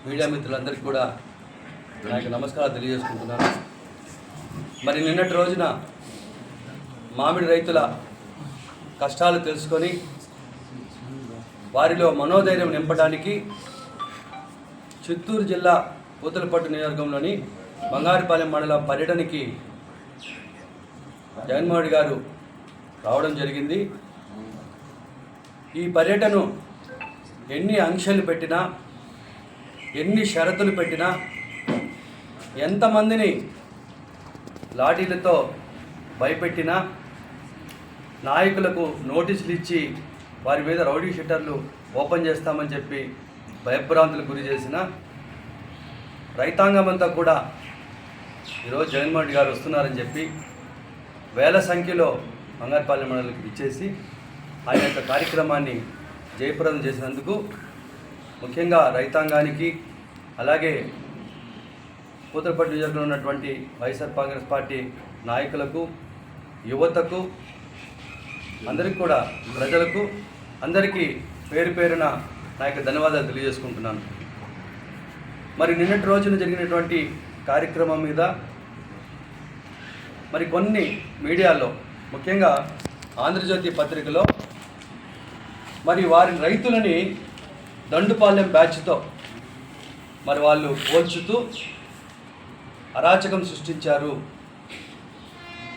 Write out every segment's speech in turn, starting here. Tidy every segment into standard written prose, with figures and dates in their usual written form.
Media మిత్రులందరికీ కూడా నాకు నమస్కారాలు తెలియజేసుకుంటున్నాను. మరి నిన్నటి రోజున మామిడి రైతుల కష్టాలు తెలుసుకొని వారిలో మనోధైర్యం నింపడానికి చిత్తూరు జిల్లా పూతలపట్టు నియోజకవర్గంలోని బంగారుపాలెం మండలం పర్యటనకి జగన్మోహన్ రెడ్డి గారు రావడం జరిగింది. ఈ పర్యటన ఎన్ని ఆంక్షలు పెట్టినా, ఎన్ని షరతులు పెట్టినా, ఎంతమందిని లాఠీలతో భయపెట్టినా, నాయకులకు నోటీసులు ఇచ్చి వారి మీద రౌడీ షీటర్లు ఓపెన్ చేస్తామని చెప్పి భయభ్రాంతులకు గురి చేసిన రైతాంగం అంతా కూడా ఈరోజు జగన్మోహన్ రెడ్డి గారు వస్తున్నారని చెప్పి వేల సంఖ్యలో బంగారుపాలెం మండలికి ఇచ్చేసి ఆయన యొక్క కార్యక్రమాన్ని జయప్రదం చేసినందుకు ముఖ్యంగా రైతాంగానికి, అలాగే పూతలపట్టు నియోజకవర్గంలో ఉన్నటువంటి వైఎస్ఆర్ కాంగ్రెస్ పార్టీ నాయకులకు, యువతకు, అందరికీ కూడా ప్రజలకు అందరికీ పేరు పేరున నా యొక్క ధన్యవాదాలు తెలియజేసుకుంటున్నాను. మరి నిన్నటి రోజున జరిగినటువంటి కార్యక్రమం మీద మరి కొన్ని మీడియాలో, ముఖ్యంగా ఆంధ్రజ్యోతి పత్రికలో మరి వారి రైతులని దండుపాలెం బ్యాచ్తో మరి వాళ్ళు పోల్చుతూ అరాచకం సృష్టించారు,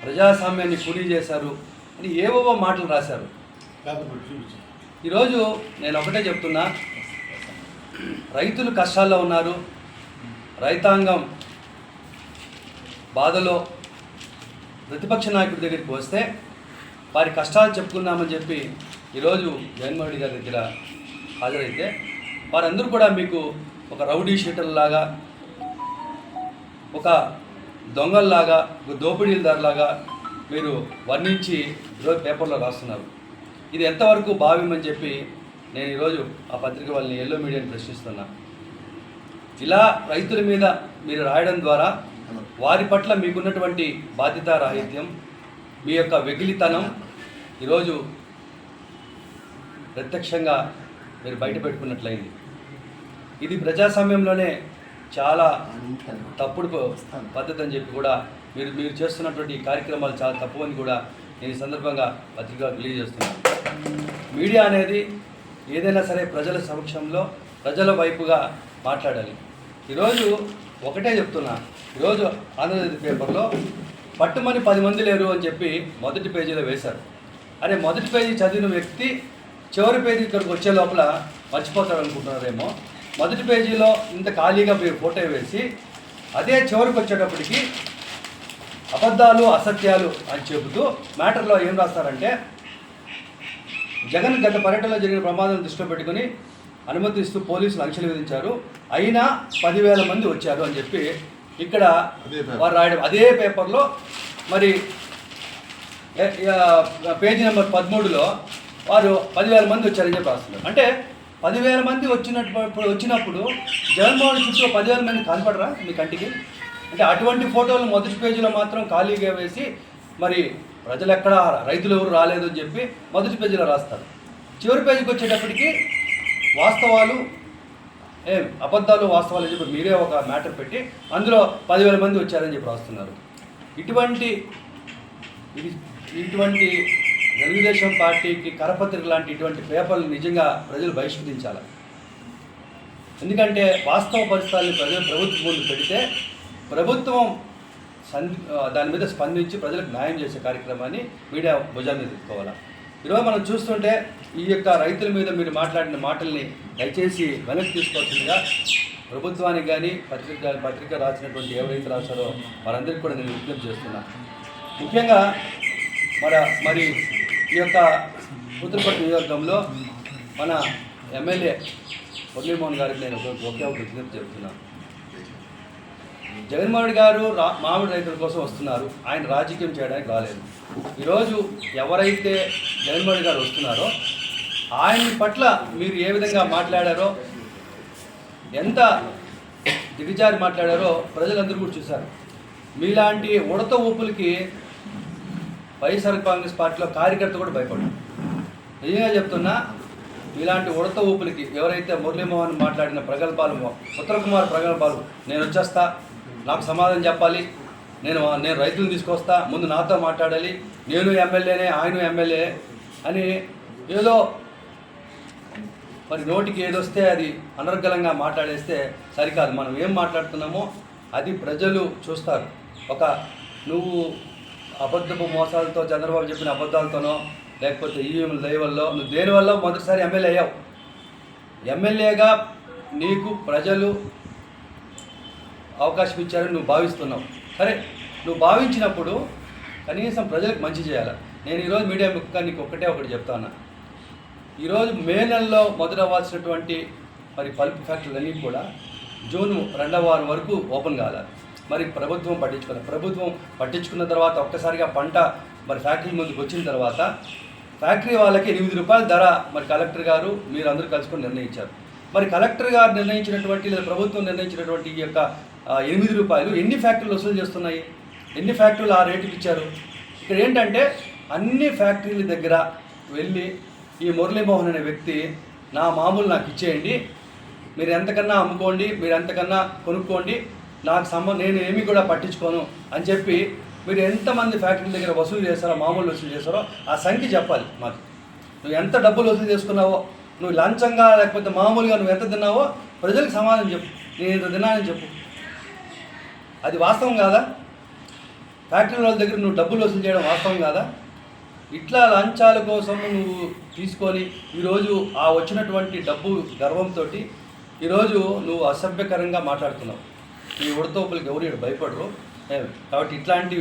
ప్రజాస్వామ్యాన్ని కూలీ చేశారు అని ఏవేవో మాటలు రాశారు. ఈరోజు నేను ఒకటే చెప్తున్నా, రైతులు కష్టాల్లో ఉన్నారు, రైతాంగం బాధలో ప్రతిపక్ష నాయకుడి దగ్గరికి వస్తే వారి కష్టాలు చెప్పుకుందామని చెప్పి ఈరోజు జగన్మోహన్ రెడ్డి గారి దగ్గర హాజరైతే వారందరూ కూడా మీకు ఒక రౌడీ షీటర్లాగా, ఒక దొంగల్లాగా, ఒక దోపిడీలదారులాగా మీరు వర్ణించి ఈరోజు పేపర్లో రాస్తున్నారు. ఇది ఎంతవరకు భావ్యమని చెప్పి నేను ఈరోజు ఆ పత్రిక వాళ్ళని, ఎల్లో మీడియాని ప్రశ్నిస్తున్నా. ఇలా రైతుల మీద మీరు రాయడం ద్వారా వారి పట్ల మీకున్నటువంటి బాధ్యతారాహిత్యం, మీ యొక్క వెకిలితనం ఈరోజు ప్రత్యక్షంగా మీరు బయట పెట్టుకున్నట్లయింది. ఇది ప్రజాస్వామ్యంలోనే చాలా తప్పుడు పద్ధతి అని చెప్పి కూడా మీరు చేస్తున్నటువంటి కార్యక్రమాలు చాలా తప్పు అని కూడా నేను ఈ సందర్భంగా పత్రికగా తెలియజేస్తున్నాను. మీడియా అనేది ఏదైనా సరే ప్రజల సమక్షంలో, ప్రజల వైపుగా మాట్లాడాలి. ఈరోజు ఒకటే చెప్తున్నా, ఈరోజు ఆంధ్రజ్యోతి పేపర్లో పట్టుమని 10 మంది లేరు అని చెప్పి మొదటి పేజీలో వేశారు. అరే, మొదటి పేజీ చదివిన వ్యక్తి చివరి పేజీ ఇక్కడికి వచ్చే లోపల మర్చిపోతాడు అనుకుంటున్నారేమో. మొదటి పేజీలో ఇంత ఖాళీగా మీరు ఫోటో వేసి అదే చివరికి వచ్చేటప్పటికి అబద్ధాలు, అసత్యాలు అని చెబుతూ మ్యాటర్లో ఏం రాస్తారంటే, జగన్ గత పర్యటనలో జరిగిన ప్రమాదాలను దృష్టిలో పెట్టుకుని అనుమతిస్తూ పోలీసులు ఆంక్షలు విధించారు, అయినా 10,000 మంది వచ్చారు అని చెప్పి ఇక్కడ వారు రాయడం. అదే పేపర్లో మరి పేజీ నెంబర్ 13లో వారు 10,000 మంది వచ్చారని చెప్పి రాస్తున్నారు. అంటే 10,000 మంది వచ్చినప్పుడు జగన్మోహన్ చుట్టూ 10,000 మంది కనపడరా మీ కంటికి? అంటే అటువంటి ఫోటోలు మొదటి పేజీలో మాత్రం ఖాళీగా వేసి మరి ప్రజలు ఎక్కడ, రైతులు ఎవరు రాలేదు అని చెప్పి మొదటి పేజీలో రాస్తారు. చివరి పేజీకి వచ్చేటప్పటికి వాస్తవాలు, అబద్ధాలు, వాస్తవాలు అని చెప్పి మీరే ఒక మ్యాటర్ పెట్టి అందులో 10,000 మంది వచ్చారని చెప్పి రాస్తున్నారు. ఇటువంటి తెలుగుదేశం పార్టీకి కరపత్రిక లాంటి ఇటువంటి పేపర్లు నిజంగా ప్రజలు బహిష్కరించాలి. ఎందుకంటే వాస్తవ పరిస్థితుల్ని ప్రభుత్వం ముందు పెడితే ప్రభుత్వం దాని మీద స్పందించి ప్రజలకు న్యాయం చేసే కార్యక్రమాన్ని మీడియా భుజాన్ని మీద తీసుకోవాలి. ఈరోజు మనం చూస్తుంటే ఈ యొక్క రైతుల మీద మీరు మాట్లాడిన మాటల్ని దయచేసి వెనక్కి తీసుకోవాల్సిందిగా ప్రభుత్వానికి కానీ పత్రిక రాసినటువంటి ఎవరైతే రాశారో వారందరికీ కూడా నేను విజ్ఞప్తి చేస్తున్నాను. ముఖ్యంగా మరి ఈ యొక్క పూతలపట్టు నియోజకవర్గంలో మన ఎమ్మెల్యే మురళీమోహన్ గారికి నేను ఒకే ఒక విజ్ఞప్తి చెప్తున్నాను. జగన్మోహన్ రెడ్డి గారు మామిడి రైతుల కోసం వస్తున్నారు, ఆయన రాజకీయం చేయడానికి రాలేదు. ఈరోజు ఎవరైతే జగన్మోహన్ రెడ్డి గారు వస్తున్నారో ఆయన పట్ల మీరు ఏ విధంగా మాట్లాడారో, ఎంత దిగజారి మాట్లాడారో ప్రజలందరూ కూడా చూశారు. మీలాంటి ఉడత ఊపులకి వైఎస్ఆర్ కాంగ్రెస్ పార్టీలో కార్యకర్త కూడా భయపడ్డారు. నిజంగా చెప్తున్నా, ఇలాంటి ఉడత ఊపులకి ఎవరైతే మురళీమోహన్ మాట్లాడిన ప్రగల్భాలు, ఉత్తరకుమార్ ప్రగల్భాలు, నేను వచ్చేస్తా, నాకు సమాధానం చెప్పాలి, నేను రైతులను తీసుకొస్తా, ముందు నాతో మాట్లాడాలి, నేను ఎమ్మెల్యేనే, ఆయన ఎమ్మెల్యే అని ఏదో మరి నోటికి ఏదొస్తే అది అనర్గళంగా మాట్లాడేస్తే సరికాదు. మనం ఏం మాట్లాడుతున్నామో అది ప్రజలు చూస్తారు. నువ్వు అబద్ధపు మోసాలతో, చంద్రబాబు చెప్పిన అబద్ధాలతోనో, లేకపోతే ఈవీఎంల దయవల్లో నువ్వు దేనివల్ల మొదటిసారి ఎమ్మెల్యే అయ్యావు. ఎమ్మెల్యేగా నీకు ప్రజలు అవకాశం ఇచ్చారని నువ్వు భావిస్తున్నావు. సరే, నువ్వు భావించినప్పుడు కనీసం ప్రజలకు మంచి చేయాలి. నేను ఈరోజు మీడియా ముఖ్యంగా నీకు ఒకటి చెప్తాను. ఈరోజు మే నెలలో మొదలవ్వాల్సినటువంటి మరి పల్ప్ ఫ్యాక్టరీలన్నీ కూడా జూన్ 2వ వారం వరకు ఓపెన్ కావాలి. మరి ప్రభుత్వం పట్టించుకున్న తర్వాత ఒక్కసారిగా పంట మరి ఫ్యాక్టరీ ముందుకు వచ్చిన తర్వాత ఫ్యాక్టరీ వాళ్ళకి 8 రూపాయల ధర మరి కలెక్టర్ గారు మీరు అందరూ కలుసుకొని నిర్ణయించారు. మరి కలెక్టర్ గారు నిర్ణయించినటువంటి లేదా ప్రభుత్వం నిర్ణయించినటువంటి ఈ యొక్క 8 రూపాయలు ఎన్ని ఫ్యాక్టరీలు వసూలు చేస్తున్నాయి? ఎన్ని ఫ్యాక్టరీలు ఆ రేటుకి ఇచ్చారు? ఇక్కడ ఏంటంటే అన్ని ఫ్యాక్టరీల దగ్గర వెళ్ళి ఈ మురళీమోహన్ అనే వ్యక్తి నాకు ఇచ్చేయండి, మీరు ఎంతకన్నా అమ్ముకోండి, మీరు ఎంతకన్నా కొనుక్కోండి, నేను ఏమీ కూడా పట్టించుకోను అని చెప్పి మీరు ఎంతమంది ఫ్యాక్టరీల దగ్గర వసూలు చేస్తారో, మామూలు వసూలు చేస్తారో ఆ సంఖ్య చెప్పాలి మాకు. నువ్వు ఎంత డబ్బులు వసూలు చేసుకున్నావో, నువ్వు లంచంగా లేకపోతే మామూలుగా నువ్వు ఎంత తిన్నావో ప్రజలకు సమాధానం చెప్పు. నేను ఇంత తిన్నానని చెప్పు. అది వాస్తవం కాదా? ఫ్యాక్టరీ వాళ్ళ దగ్గర నువ్వు డబ్బులు వసూలు చేయడం వాస్తవం కాదా? ఇట్లా లంచాల కోసం నువ్వు తీసుకొని ఈరోజు ఆ వచ్చినటువంటి డబ్బు గర్వంతో ఈరోజు నువ్వు అసభ్యకరంగా మాట్లాడుతున్నావు. ఈ ఉడతోపులకి ఎవరు భయపడరు. కాబట్టి ఇట్లాంటి